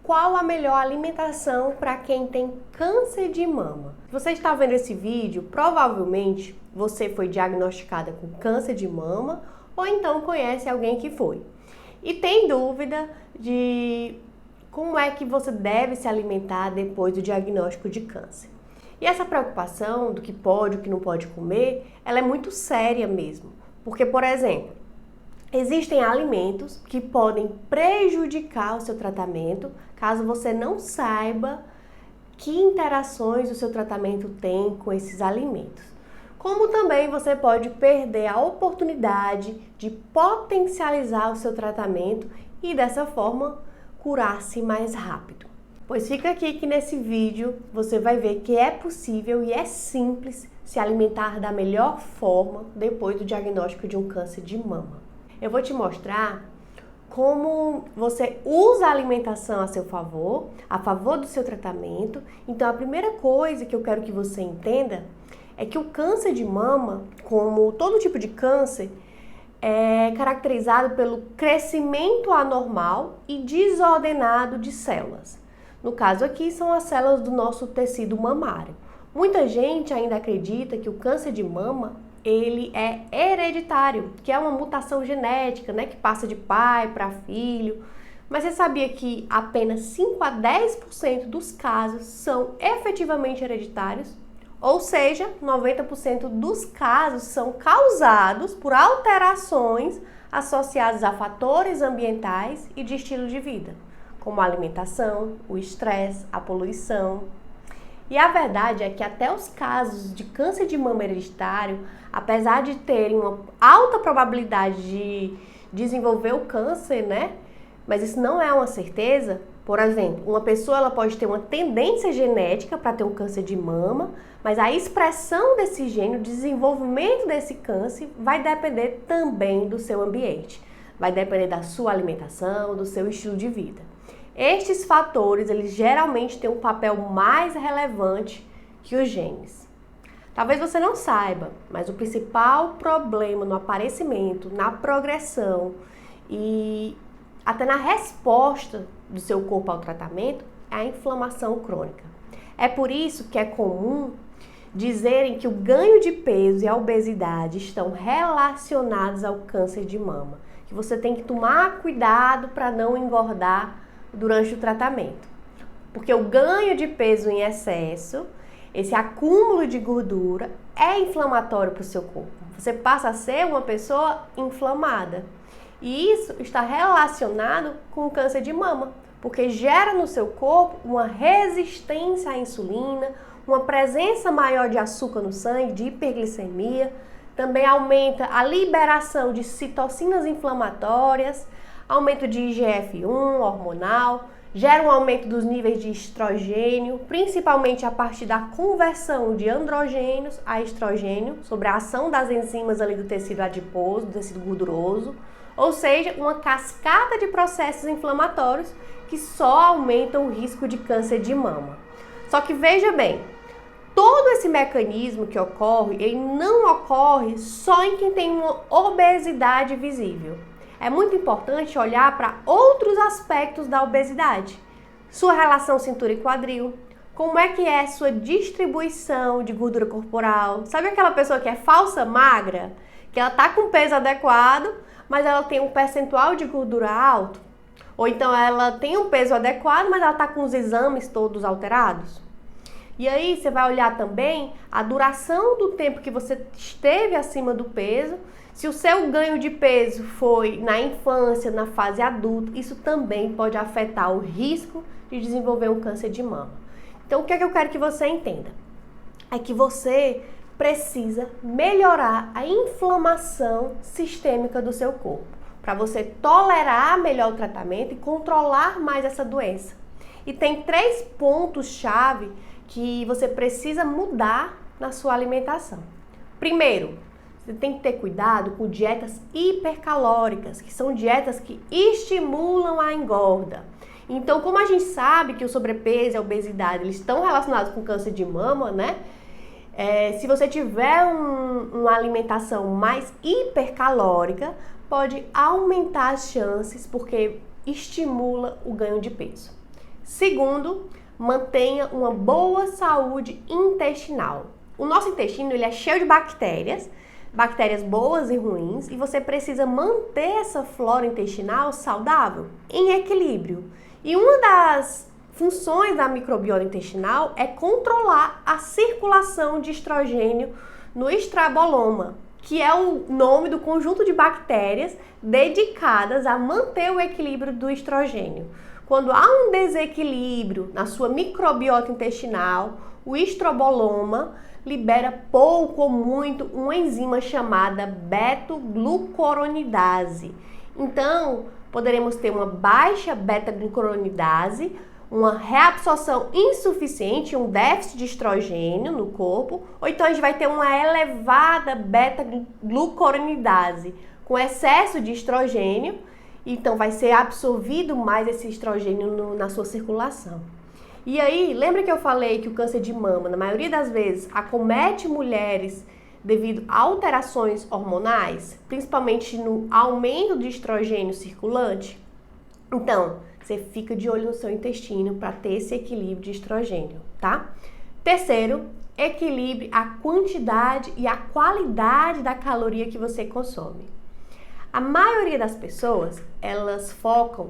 qual a melhor alimentação para quem tem câncer de mama. Se você está vendo esse vídeo, provavelmente você foi diagnosticada com câncer de mama ou então conhece alguém que foi. E tem dúvida de como é que você deve se alimentar depois do diagnóstico de câncer. E essa preocupação do que pode e o que não pode comer, ela é muito séria mesmo. Porque, por exemplo, existem alimentos que podem prejudicar o seu tratamento caso você não saiba que interações o seu tratamento tem com esses alimentos. Como também você pode perder a oportunidade de potencializar o seu tratamento e dessa forma curar-se mais rápido. Pois fica aqui que nesse vídeo você vai ver que é possível e é simples se alimentar da melhor forma depois do diagnóstico de um câncer de mama. Eu vou te mostrar como você usa a alimentação a seu favor, a favor do seu tratamento. Então a primeira coisa que eu quero que você entenda é que o câncer de mama, como todo tipo de câncer, é caracterizado pelo crescimento anormal e desordenado de células. No caso aqui, são as células do nosso tecido mamário. Muita gente ainda acredita que o câncer de mama, ele é hereditário, que é uma mutação genética, né, que passa de pai para filho. Mas você sabia que apenas 5 a 10% dos casos são efetivamente hereditários? Ou seja, 90% dos casos são causados por alterações associadas a fatores ambientais e de estilo de vida, como a alimentação, o estresse, a poluição. E a verdade é que até os casos de câncer de mama hereditário, apesar de terem uma alta probabilidade de desenvolver o câncer, né? Mas isso não é uma certeza. Por exemplo, uma pessoa ela pode ter uma tendência genética para ter um câncer de mama, mas a expressão desse gene, o desenvolvimento desse câncer, vai depender também do seu ambiente. Vai depender da sua alimentação, do seu estilo de vida. Estes fatores, eles geralmente têm um papel mais relevante que os genes. Talvez você não saiba, mas o principal problema no aparecimento, na progressão e até na resposta do seu corpo ao tratamento é a inflamação crônica. É por isso que é comum dizerem que o ganho de peso e a obesidade estão relacionados ao câncer de mama, que você tem que tomar cuidado para não engordar durante o tratamento. Porque o ganho de peso em excesso, esse acúmulo de gordura, é inflamatório para o seu corpo. Você passa a ser uma pessoa inflamada. E isso está relacionado com o câncer de mama, porque gera no seu corpo uma resistência à insulina, uma presença maior de açúcar no sangue, de hiperglicemia, também aumenta a liberação de citocinas inflamatórias, aumento de IGF-1 hormonal, gera um aumento dos níveis de estrogênio, principalmente a partir da conversão de androgênios a estrogênio, sobre a ação das enzimas ali do tecido adiposo, do tecido gorduroso, ou seja, uma cascata de processos inflamatórios que só aumentam o risco de câncer de mama. Só que veja bem, todo esse mecanismo que ocorre, ele não ocorre só em quem tem uma obesidade visível. É muito importante olhar para outros aspectos da obesidade. Sua relação cintura e quadril, como é que é sua distribuição de gordura corporal. Sabe aquela pessoa que é falsa magra? Que ela tá com peso adequado, mas ela tem um percentual de gordura alto? Ou então ela tem um peso adequado, mas ela tá com os exames todos alterados? E aí você vai olhar também a duração do tempo que você esteve acima do peso. Se o seu ganho de peso foi na infância, na fase adulta, isso também pode afetar o risco de desenvolver um câncer de mama. Então, o que é que eu quero que você entenda? É que você precisa melhorar a inflamação sistêmica do seu corpo, para você tolerar melhor o tratamento e controlar mais essa doença. E tem 3 pontos-chave que você precisa mudar na sua alimentação. Primeiro, você tem que ter cuidado com dietas hipercalóricas, que são dietas que estimulam a engorda. Então, como a gente sabe que o sobrepeso e a obesidade eles estão relacionados com câncer de mama, né? Se você tiver uma alimentação mais hipercalórica, pode aumentar as chances porque estimula o ganho de peso. Segundo, mantenha uma boa saúde intestinal. O nosso intestino ele é cheio de bactérias boas e ruins, e você precisa manter essa flora intestinal saudável, em equilíbrio. E uma das funções da microbiota intestinal é controlar a circulação de estrogênio no estraboloma, que é o nome do conjunto de bactérias dedicadas a manter o equilíbrio do estrogênio. Quando há um desequilíbrio na sua microbiota intestinal, o estroboloma libera pouco ou muito uma enzima chamada beta-glucuronidase. Então, poderemos ter uma baixa beta-glucuronidase, uma reabsorção insuficiente, um déficit de estrogênio no corpo, ou então a gente vai ter uma elevada beta-glucuronidase, com excesso de estrogênio, então vai ser absorvido mais esse estrogênio na sua circulação. E aí, lembra que eu falei que o câncer de mama, na maioria das vezes, acomete mulheres devido a alterações hormonais, principalmente no aumento de estrogênio circulante? Então, você fica de olho no seu intestino para ter esse equilíbrio de estrogênio, tá? Terceiro, equilibre a quantidade e a qualidade da caloria que você consome. A maioria das pessoas, elas focam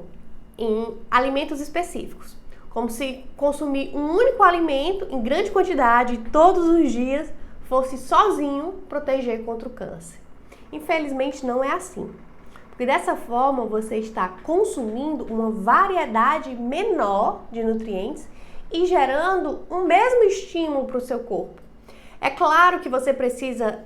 em alimentos específicos, como se consumir um único alimento em grande quantidade todos os dias fosse sozinho proteger contra o câncer. Infelizmente não é assim, porque dessa forma você está consumindo uma variedade menor de nutrientes e gerando o mesmo estímulo para o seu corpo. É claro que você precisa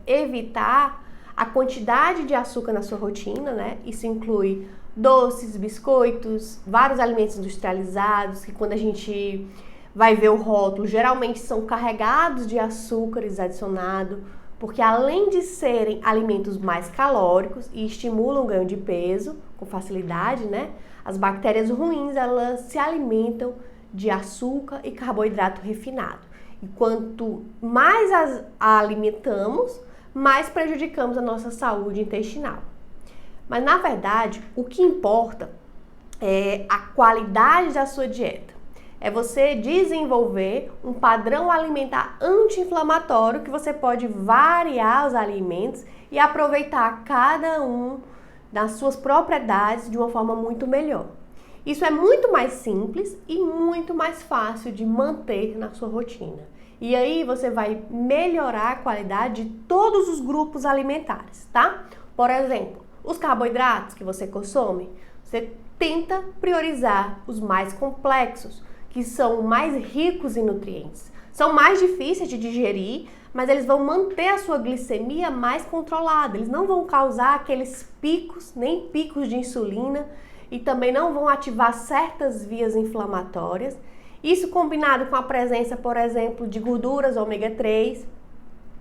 evitar a quantidade de açúcar na sua rotina, né? Isso inclui doces, biscoitos, vários alimentos industrializados, que quando a gente vai ver o rótulo, geralmente são carregados de açúcares adicionados, porque além de serem alimentos mais calóricos e estimulam o ganho de peso com facilidade, né? As bactérias ruins, elas se alimentam de açúcar e carboidrato refinado. E quanto mais as alimentamos, mais prejudicamos a nossa saúde intestinal. Mas, na verdade, o que importa é a qualidade da sua dieta. É você desenvolver um padrão alimentar anti-inflamatório que você pode variar os alimentos e aproveitar cada um das suas propriedades de uma forma muito melhor. Isso é muito mais simples e muito mais fácil de manter na sua rotina. E aí você vai melhorar a qualidade de todos os grupos alimentares, tá? Por exemplo, os carboidratos que você consome, você tenta priorizar os mais complexos, que são mais ricos em nutrientes. São mais difíceis de digerir, mas eles vão manter a sua glicemia mais controlada. Eles não vão causar aqueles picos, nem picos de insulina, e também não vão ativar certas vias inflamatórias. Isso combinado com a presença, por exemplo, de gorduras ômega 3,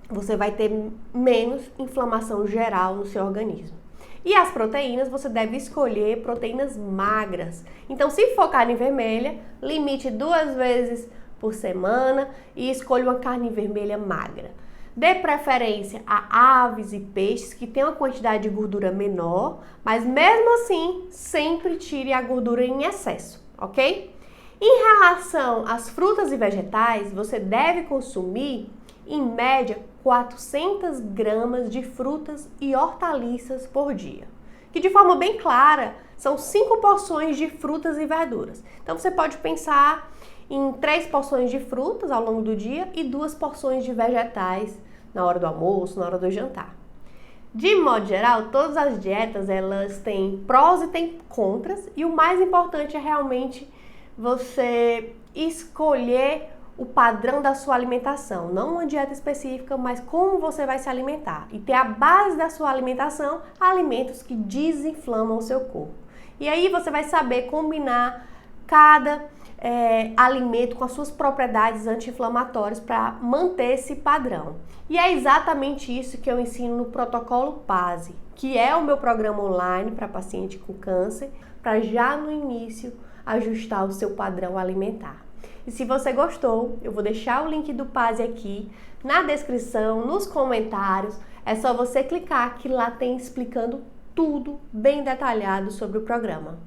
você vai ter menos inflamação geral no seu organismo. E as proteínas, você deve escolher proteínas magras. Então, se for carne vermelha, limite 2 vezes por semana e escolha uma carne vermelha magra. Dê preferência a aves e peixes que têm uma quantidade de gordura menor, mas mesmo assim, sempre tire a gordura em excesso, ok? Em relação às frutas e vegetais, você deve consumir, em média, 400 gramas de frutas e hortaliças por dia, que de forma bem clara são 5 porções de frutas e verduras. Então você pode pensar em 3 porções de frutas ao longo do dia e 2 porções de vegetais na hora do almoço, na hora do jantar. De modo geral, todas as dietas elas têm prós e têm contras, e o mais importante é realmente você escolher o padrão da sua alimentação, não uma dieta específica, mas como você vai se alimentar e ter a base da sua alimentação alimentos que desinflamam o seu corpo. E aí você vai saber combinar cada alimento com as suas propriedades anti-inflamatórias para manter esse padrão. E é exatamente isso que eu ensino no Protocolo PASE, que é o meu programa online para paciente com câncer, para já no início ajustar o seu padrão alimentar. E se você gostou, eu vou deixar o link do PASE aqui na descrição, nos comentários. É só você clicar que lá tem explicando tudo bem detalhado sobre o programa.